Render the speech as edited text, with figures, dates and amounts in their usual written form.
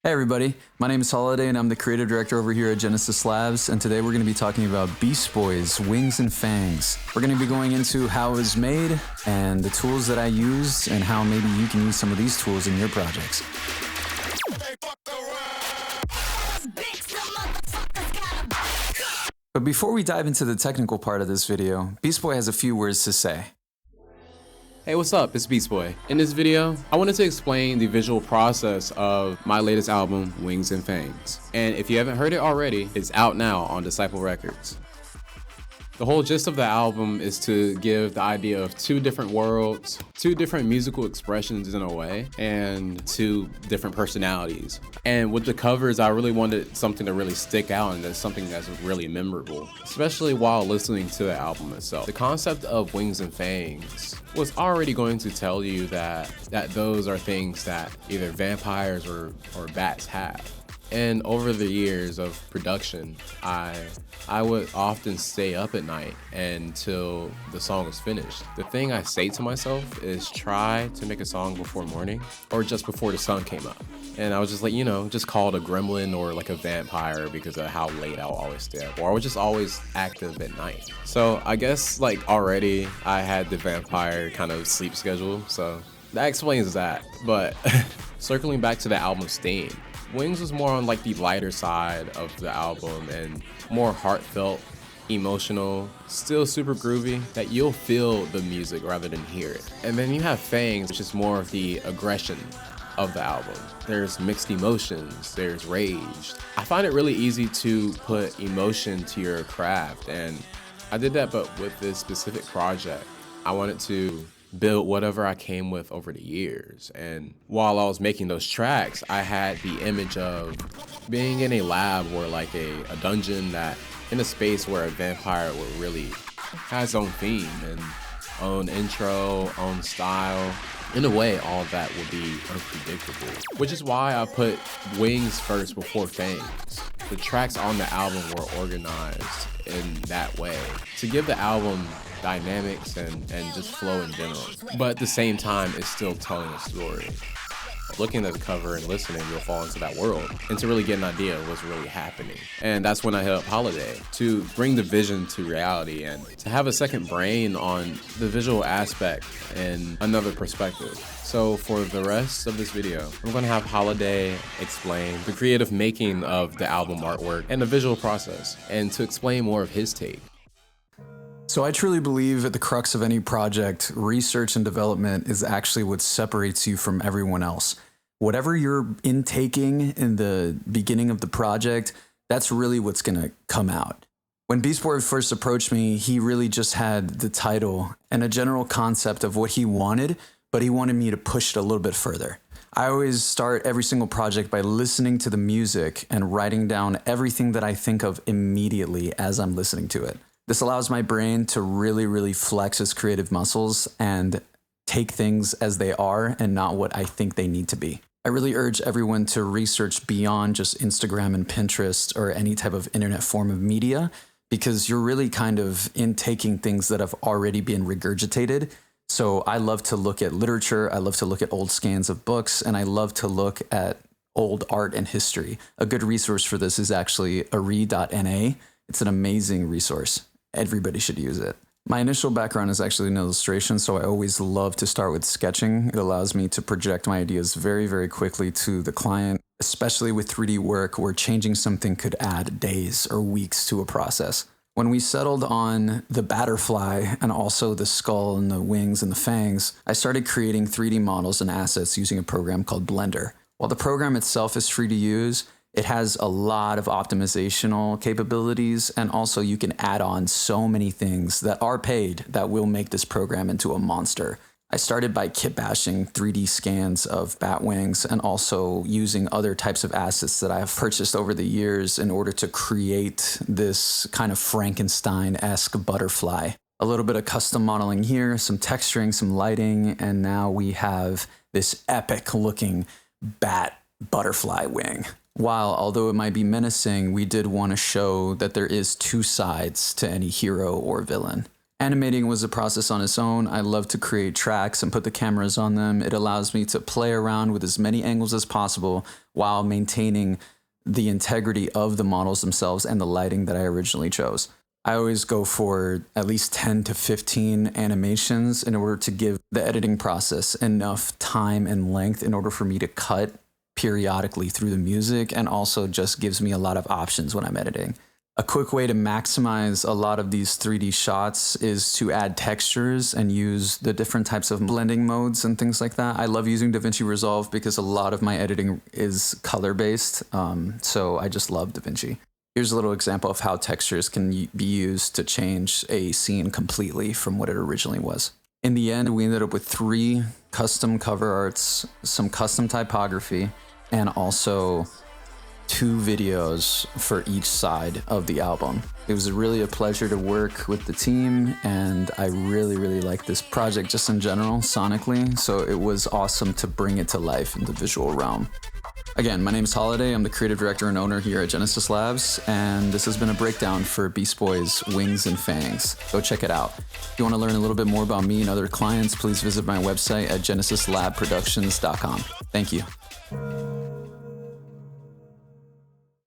Hey everybody, my name is Holiday and I'm the creative director over here at Genesis Labs, and today we're going to be talking about Beast Boy's Wings and Fangs. We're going to be going into how it was made and the tools that I used and how maybe you can use some of these tools in your projects. But before we dive into the technical part of this video, Beast Boy has a few words to say. Hey, what's up? It's beastboi. In this video, I wanted to explain the visual process of my latest album, Wings and Fangs. And if you haven't heard it already, it's out now on Disciple Records. The whole gist of the album is to give the idea of two different worlds, two different musical expressions in a way, and two different personalities. And with the covers, I really wanted something to really stick out and that's something that's really memorable, especially while listening to the album itself. The concept of Wings and Fangs was already going to tell you that those are things that either vampires or bats have. And over the years of production, I would often stay up at night until the song was finished. The thing I say to myself is try to make a song before morning or just before the sun came up. And I was just like, just call it a gremlin or like a vampire because of how late I'll always stay up, or I was just always active at night. So I guess like already I had the vampire kind of sleep schedule, so that explains that. But circling back to the album's theme, Wings was more on like the lighter side of the album and more heartfelt, emotional, still super groovy, that you'll feel the music rather than hear it. And then you have Fangs, which is more of the aggression of the album. There's mixed emotions, there's rage. I find it really easy to put emotion to your craft, and I did that, but with this specific project, I wanted to build whatever I came with over the years. And while I was making those tracks, I had the image of being in a lab or like a dungeon, that in a space where a vampire would really have its own theme and own intro, own style. In a way, all of that would be unpredictable, which is why I put Wings first before Fangs. The tracks on the album were organized in that way to give the album dynamics and just flow in general. But at the same time, it's still telling a story. Looking at the cover and listening, you'll fall into that world and to really get an idea of what's really happening. And that's when I hit up Holiday to bring the vision to reality and to have a second brain on the visual aspect and another perspective. So for the rest of this video, I'm going to have Holiday explain the creative making of the album artwork and the visual process, and to explain more of his take. So I truly believe at the crux of any project, research and development is actually what separates you from everyone else. Whatever you're intaking in the beginning of the project, that's really what's going to come out. When Beast Boy first approached me, he really just had the title and a general concept of what he wanted, but he wanted me to push it a little bit further. I always start every single project by listening to the music and writing down everything that I think of immediately as I'm listening to it. This allows my brain to really flex its creative muscles and take things as they are and not what I think they need to be. I really urge everyone to research beyond just Instagram and Pinterest or any type of internet form of media, because you're really kind of intaking things that have already been regurgitated. So I love to look at literature, I love to look at old scans of books, and I love to look at old art and history. A good resource for this is actually ari.na. It's an amazing resource. Everybody should use it. My initial background is actually in illustration, so I always love to start with sketching. It allows me to project my ideas very quickly to the client, especially with 3D work where changing something could add days or weeks to a process. When we settled on the Batterfly and also the skull and the wings and the fangs, I started creating 3D models and assets using a program called Blender. While the program itself is free to use, it has a lot of optimizational capabilities, and also you can add on so many things that are paid that will make this program into a monster. I started by kit bashing 3D scans of bat wings and also using other types of assets that I have purchased over the years in order to create this kind of Frankenstein-esque butterfly. A little bit of custom modeling here, some texturing, some lighting, and now we have this epic looking bat butterfly wing. While, although it might be menacing, we did want to show that there is two sides to any hero or villain. Animating was a process on its own. I love to create tracks and put the cameras on them. It allows me to play around with as many angles as possible while maintaining the integrity of the models themselves and the lighting that I originally chose. I always go for at least 10 to 15 animations in order to give the editing process enough time and length in order for me to cut periodically through the music, and also just gives me a lot of options when I'm editing. A quick way to maximize a lot of these 3D shots is to add textures and use the different types of blending modes and things like that. I love using DaVinci Resolve because a lot of my editing is color-based, so I just love DaVinci. Here's a little example of how textures can be used to change a scene completely from what it originally was. In the end, we ended up with 3 custom cover arts, some custom typography, and also 2 videos for each side of the album. It was really a pleasure to work with the team, and I really like this project just in general, sonically, so it was awesome to bring it to life in the visual realm. Again, my name is Holiday. I'm the creative director and owner here at Genesis Labs, and this has been a breakdown for BeastBoi's Wings and Fangs. Go check it out. If you want to learn a little bit more about me and other clients, please visit my website at genesislabproductions.com. Thank you.